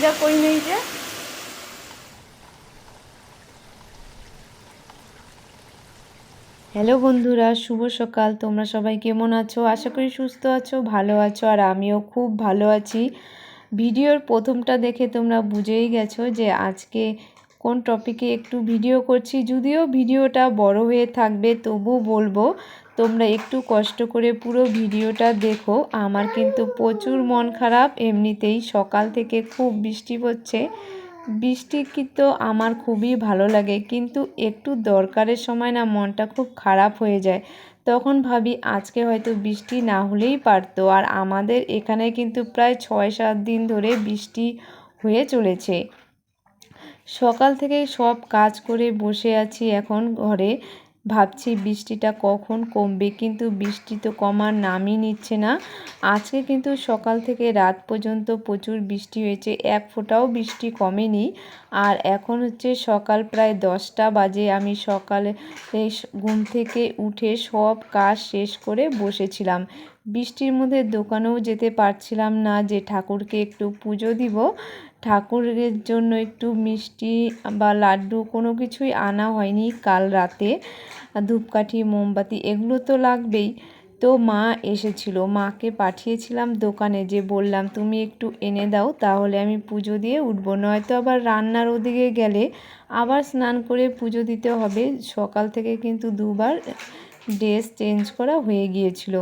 দিদা কই নেই যে? হ্যালো বন্ধুরা, শুভ সকাল। তোমরা সবাই কেমন আছো? আশা করি সুস্থ আছো, ভালো আছো, আর আমিও খুব ভালো আছি। ভিডিওর প্রথমটা দেখে তোমরা বুঝেই গেছো যে আজকে কোন টপিকে একটু ভিডিও করছি। যদিও ভিডিওটা বড় হয়ে থাকবে, তবু বলবো তোমরা একটু কষ্ট করে পুরো ভিডিওটা দেখো। আমার কিন্তু প্রচুর মন খারাপ, এমনিতেই সকাল থেকে খুব বৃষ্টি পড়ছে। বৃষ্টি কিন্তু আমার খুবই ভালো লাগে, কিন্তু একটু দরকারের সময় না মনটা খুব খারাপ হয়ে যায়। তখন ভাবি আজকে হয়তো বৃষ্টি না হলেই পারতো। আর আমাদের এখানে কিন্তু প্রায় 6-7 দিন ধরে বৃষ্টি হয়ে চলেছে। সকাল থেকে সব কাজ করে বসে আছি এখন ঘরে, ভাবছি বৃষ্টিটা কখন কমবে, কিন্তু বৃষ্টি তো কমার নামই নিচ্ছে না। আজকে কিন্তু সকাল থেকে রাত পর্যন্ত প্রচুর বৃষ্টি হয়েছে, এক ফোঁটাও বৃষ্টি কমেনি। আর এখন হচ্ছে সকাল প্রায় 10টা বাজে। আমি সকালে ঘুম থেকে উঠে সব কাজ শেষ করে বসেছিলাম। বৃষ্টির মধ্যে দোকানেও যেতে পারছিলাম না যে ঠাকুরকে একটু পুজো দিব। ঠাকুরের জন্য একটু মিষ্টি বা লাড্ডু কোনো কিছুই আনা হয়নি কাল রাতে। ধূপকাঠি, মোমবাতি এগুলো তো লাগবেই। তো মা এসেছিল, মাকে পাঠিয়েছিলাম দোকানে, যে বললাম তুমি একটু এনে দাও, তাহলে আমি পুজো দিয়ে উঠবো, নয়তো আবার রান্নার ওদিকে গেলে আবার স্নান করে পুজো দিতে হবে। সকাল থেকে কিন্তু দুবার ড্রেস চেঞ্জ করা হয়ে গিয়েছিল।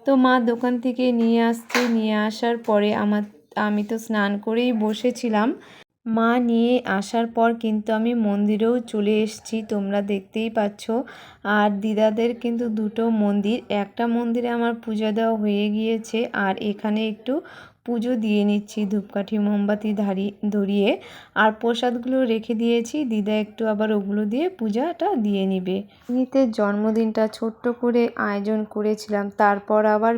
তো মা দোকান থেকে নিয়ে আসছে, নিয়ে আসার পরে আমি তো স্নান করেই বসেছিলাম। মা নিয়ে আসার পর কিন্তু আমি মন্দিরেও চলে এসেছি, তোমরা দেখতেই পাচ্ছ। আর দিদাদের কিন্তু দুটো মন্দির, একটা মন্দিরে আমার পূজা দেওয়া হয়ে গিয়েছে, আর এখানে একটু পুজো দিয়ে নিচ্ছি ধূপকাঠি মোমবাতি ধরিয়ে। আর প্রসাদগুলো রেখে দিয়েছি, দিদা একটু আবার ওগুলো দিয়ে পূজাটা দিয়ে নিবে। নিতের জন্মদিনটা ছোট্ট করে আয়োজন করেছিলাম, তারপর আবার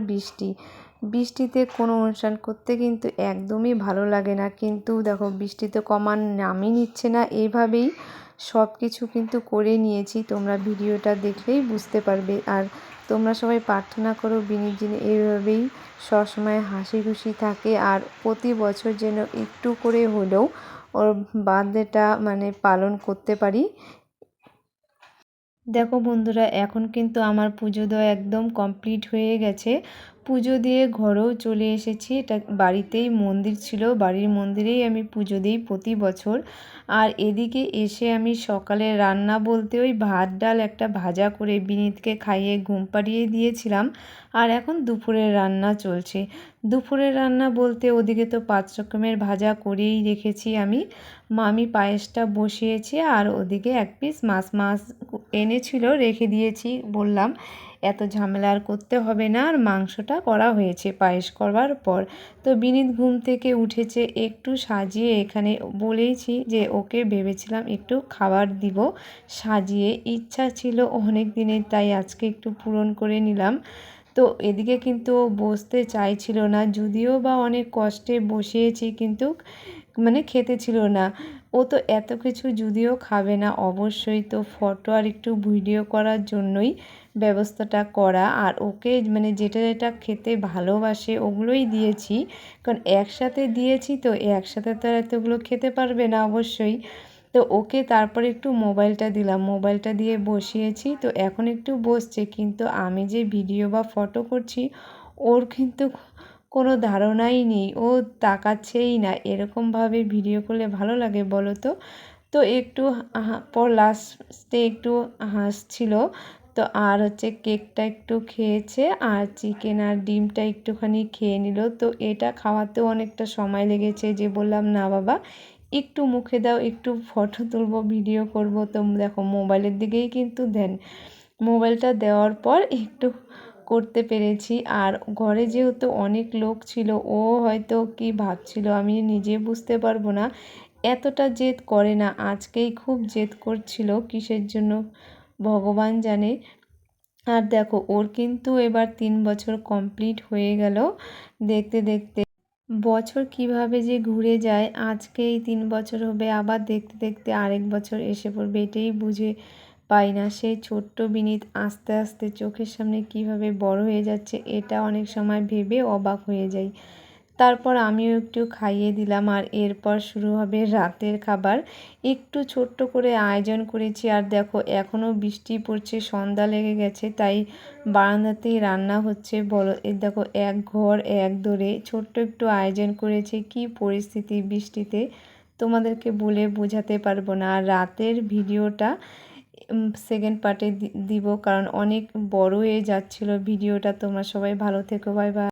বৃষ্টিতে কোনো অনুষ্ঠান করতে কিন্তু একদমই ভালো লাগে না। কিন্তু দেখো বৃষ্টি তো কমার নামই নিচ্ছে না, এইভাবেই সব কিছু কিন্তু করে নিয়েছি। তোমরা ভিডিওটা দেখলেই বুঝতে পারবে। আর তোমরা সবাই প্রার্থনা করো বিনির যেন এইভাবেই সবসময় হাসি খুশি থাকে, আর প্রতি বছর যেন একটু করে হলেও ওর বার্থডেটা পালন করতে পারি। দেখো বন্ধুরা, এখন কিন্তু আমার পুজো দেওয়া একদম কমপ্লিট হয়ে গেছে। পুজো দিয়ে ঘরেও চলে এসেছি। এটা বাড়িতেই মন্দির ছিল, বাড়ির মন্দিরেই আমি পুজো দিই প্রতি বছর। আর এদিকে এসে আমি সকালে রান্না বলতে ওই ভাত ডাল একটা ভাজা করে বিনীতকে খাইয়ে ঘুম পাড়িয়ে দিয়েছিলাম। আর এখন দুপুরের রান্না চলছে। দুপুরের রান্না বলতে ওদিকে তো 5 রকমের ভাজা করেই রেখেছি আমি। মামি পায়েসটা বসিয়েছে, আর ওদিকে এক পিস মাছ এনেছিল, রেখে দিয়েছি। বললাম এত ঝামেলা আর করতে হবে না, আর মাংসটা করা হয়েছে পায়েস করবার পর। তো বিনীত ঘুম থেকে উঠেছে, একটু সাজিয়ে এখানে বলেইছি যে ওকে ভেবেছিলাম একটু খাবার দিব সাজিয়ে, ইচ্ছা ছিল অনেক দিনের, তাই আজকে একটু পূরণ করে নিলাম। তো এদিকে কিন্তু বসতে চাইছিল না, যদিও বা অনেক কষ্টে বসিয়েছি, কিন্তু খেতে ছিল না। ও তো এত কিছু যদিও খাবে না অবশ্যই, তো ফটো আর একটু ভিডিও করার জন্যই ব্যবস্থাটা করা। আর ওকে যেটা যেটা খেতে ভালোবাসে ওগুলোই দিয়েছি, কারণ একসাথে দিয়েছি তো একসাথে তো আর এতগুলো খেতে পারবে না অবশ্যই। তো ওকে তারপরে একটু মোবাইলটা দিলাম, মোবাইলটা দিয়ে বসিয়েছি। তো এখন একটু বসছে, কিন্তু আমি যে ভিডিও বা ফটো করছি ওর কিন্তু কোনো ধারণাই নেই, ও তাকাচ্ছেই না। এরকমভাবে ভিডিও করলে ভালো লাগে বলো তো? তো একটু পর লাস্টে একটু হাসছিল। তো আর হচ্ছে কেকটা একটু খেয়েছে, আর চিকেন আর ডিমটা একটুখানি খেয়ে নিল। তো এটা খাওয়াতেও অনেকটা সময় লেগেছে, যে বললাম না বাবা একটু মুখে দাও, একটু ফটো তুলবো ভিডিও করব। তো দেখো মোবাইলের দিকেই কিন্তু দেন, মোবাইলটা দেওয়ার পর একটু করতে পেরেছি। আর ঘরে যেহেতু অনেক লোক ছিল, ও হয়তো কি ভাবছিল আমি নিজে বুঝতে পারবো না। এতটা জেদ করে না, আজকেই খুব জেদ করছিল, কিসের জন্য ভগবান জানে। আর দেখো ওর কিন্তু এবার 3 বছর কমপ্লিট হয়ে গেল। দেখতে দেখতে বছর কিভাবে যে ঘুরে যায়, আজকেই 3 বছর হবে, আবার দেখতে দেখতে আরেক বছর এসে পড়বে, এটাই বুঝে পাই না। সেই ছোট্ট বিনীত আস্তে আস্তে চোখের সামনে কিভাবে বড় হয়ে যাচ্ছে, এটা অনেক সময় ভেবে অবাক হয়ে যাই। তারপর আমিও একটু খাইয়ে দিলাম। আর এরপর শুরু হবে রাতের খাবার। একটু ছোট্ট করে আয়োজন করেছি। আর দেখো এখনও বৃষ্টি পড়ছে, সন্ধ্যা লেগে গেছে, তাই বারান্দাতেই রান্না হচ্ছে। বলো, এই দেখো এক ঘর এক দোরে ছোট্ট একটু আয়োজন করেছে। কি পরিস্থিতি বৃষ্টিতে তোমাদেরকে বলে বোঝাতে পারবো না। আর রাতের ভিডিওটা সেকেন্ড পার্টে দিব, কারণ অনেক বড় হয়ে যাচ্ছিলো ভিডিওটা। তোমরা সবাই ভালো থেকো, বাই বাই।